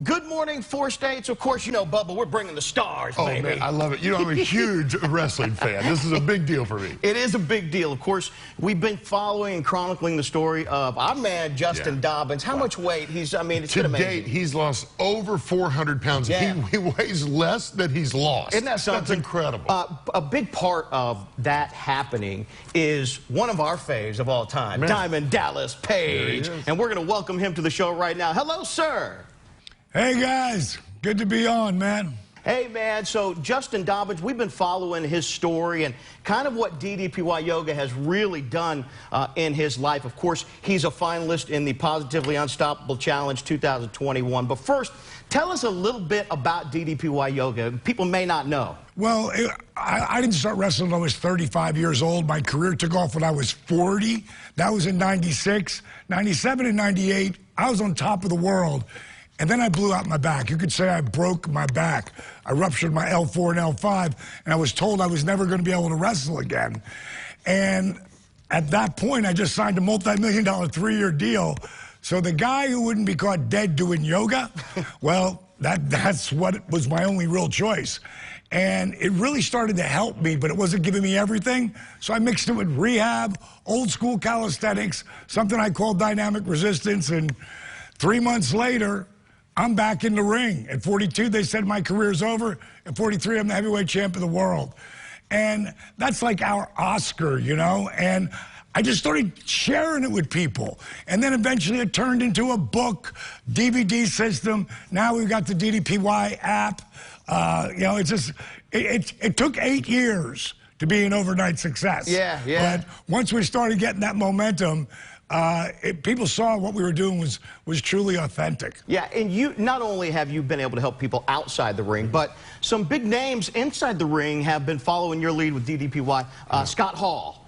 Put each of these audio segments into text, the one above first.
Good morning, 4 states. Of course, you know, Bubba, we're bringing the stars, baby. Man, I love it. You know, I'm a huge wrestling fan. This is a big deal for me. It is a big deal. Of course, we've been following and chronicling the story of our man, Justin Dobbins. How much weight it's been amazing. To date, he's lost over 400 pounds. Yeah. He weighs less than he's lost. Isn't that something? That's incredible. A big part of that happening is one of our faves of all time, Diamond Dallas Page. And we're going to welcome him to the show right now. Hello, sir. Hey, guys. Good to be on, man. Hey, man. So, Justin Dobbins, we've been following his story and kind of what DDPY Yoga has really done in his life. Of course, he's a finalist in the Positively Unstoppable Challenge 2021. But first, tell us a little bit about DDPY Yoga. People may not know. Well, I didn't start wrestling when I was 35 years old. My career took off when I was 40. That was in 96. 97 and 98, I was on top of the world. And then I blew out my back. You could say I broke my back. I ruptured my L4 and L5, and I was told I was never going to be able to wrestle again. And at that point, I just signed a multi-million-dollar 3-year deal. So the guy who wouldn't be caught dead doing yoga, well, that's what was my only real choice. And it really started to help me, but it wasn't giving me everything. So I mixed it with rehab, old school calisthenics, something I call dynamic resistance, and 3 months later, I'm back in the ring. At 42, they said my career's over. At 43, I'm the heavyweight champ of the world. And that's like our Oscar, you know? And I just started sharing it with people. And then eventually it turned into a book, DVD system. Now we've got the DDPY app. You know, it took 8 years to be an overnight success. Yeah. But once we started getting that momentum, people saw what we were doing was truly authentic. Yeah, and you not only have you been able to help people outside the ring, but some big names inside the ring have been following your lead with DDPY. Scott Hall,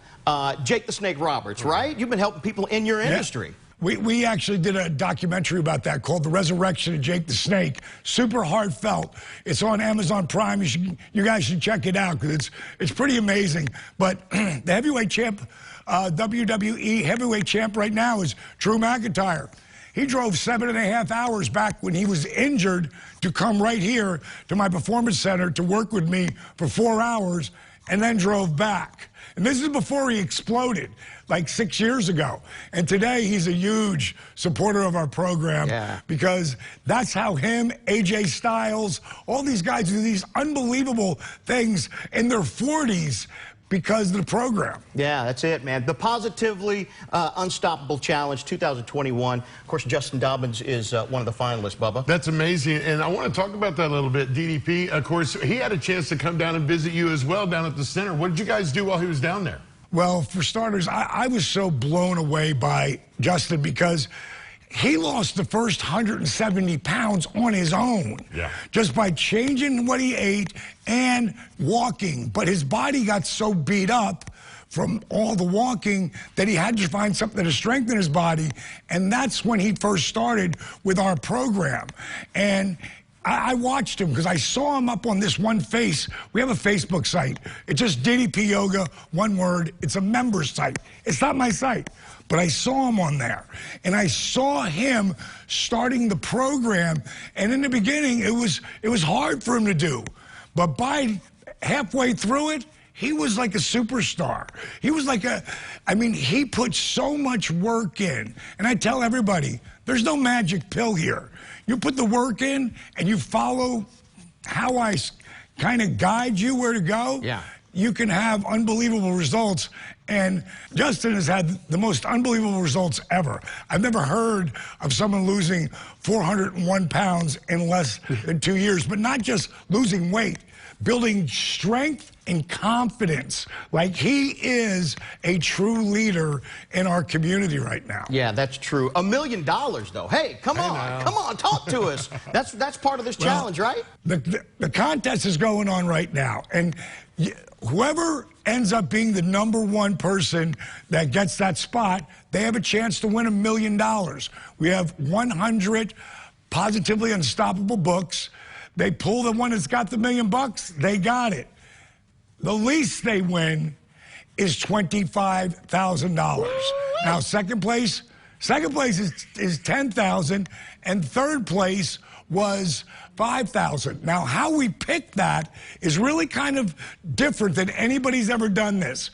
Jake the Snake Roberts, right? You've been helping people in your industry. We actually did a documentary about that called The Resurrection of Jake the Snake. Super heartfelt. It's on Amazon Prime. You guys should check it out because it's pretty amazing. But the heavyweight champ, WWE heavyweight champ right now is Drew McIntyre. He drove 7.5 hours back when he was injured to come right here to my performance center to work with me for 4 hours and then drove back. And this is before he exploded, like 6 years ago. And today he's a huge supporter of our program because that's how him, AJ Styles, all these guys do these unbelievable things in their 40s because of the program. Yeah, that's it, man. The Positively Unstoppable Challenge 2021. Of course, Justin Dobbins is one of the finalists, Bubba. That's amazing, and I want to talk about that a little bit. DDP, of course, he had a chance to come down and visit you as well down at the center. What did you guys do while he was down there? Well, for starters, I was so blown away by Justin because he lost the first 170 pounds on his own, just by changing what he ate and walking. But his body got so beat up from all the walking that he had to find something to strengthen his body. And that's when he first started with our program. And I watched him because I saw him up on this one face. We have a Facebook site. It's just DDP Yoga, one word. It's a member site. It's not my site, but I saw him on there. And I saw him starting the program. And in the beginning, it was hard for him to do. But by halfway through it, he was like a superstar. He was like he put so much work in. And I tell everybody, there's no magic pill here. You put the work in and you follow how I kind of guide you where to go, you can have unbelievable results. And Justin has had the most unbelievable results ever. I've never heard of someone losing 401 pounds in less than 2 years, but not just losing weight, building strength and confidence. Like, he is a true leader in our community right now. Yeah, that's true. $1 million, though. Hey, come on, talk to us. That's part of this challenge, right? The contest is going on right now, and whoever ends up being the #1 person that gets that spot, they have a chance to win $1 million. We have 100 Positively Unstoppable books. They pull the one that's got the $1 million, they got it. The least they win is $25,000. Now, second place is $10,000, and third place was $5,000. Now, how we picked that is really kind of different than anybody's ever done this.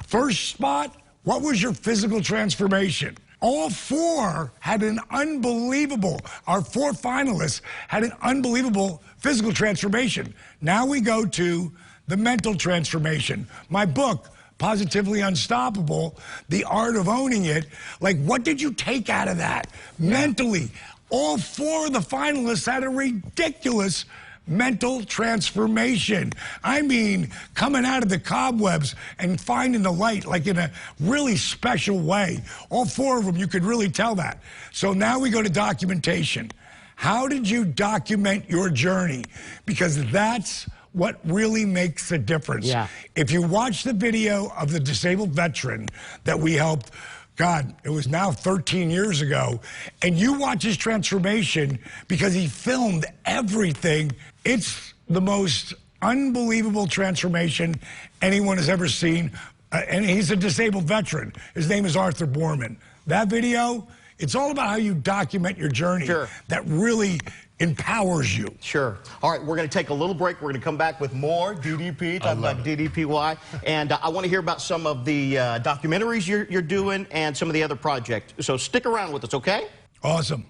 First spot, what was your physical transformation? All four had an unbelievable, our four finalists had an unbelievable physical transformation. Now we go to the mental transformation. My book, Positively Unstoppable, The Art of Owning It. Like, what did you take out of that? Mentally, all four of the finalists had a ridiculous mental transformation. I mean, coming out of the cobwebs and finding the light, like in a really special way. All four of them, you could really tell that. So now we go to documentation. How did you document your journey? Because that's what really makes a difference. Yeah. If you watch the video of the disabled veteran that we helped, God, it was now 13 years ago, and you watch his transformation because he filmed everything, it's the most unbelievable transformation anyone has ever seen. And he's a disabled veteran. His name is Arthur Borman. That video, it's all about how you document your journey. Sure. That really empowers you. Sure. All right, we're going to take a little break. We're going to come back with more DDP, talking about DDPY. And I want to hear about some of the documentaries you're doing and some of the other projects. So stick around with us, okay? Awesome.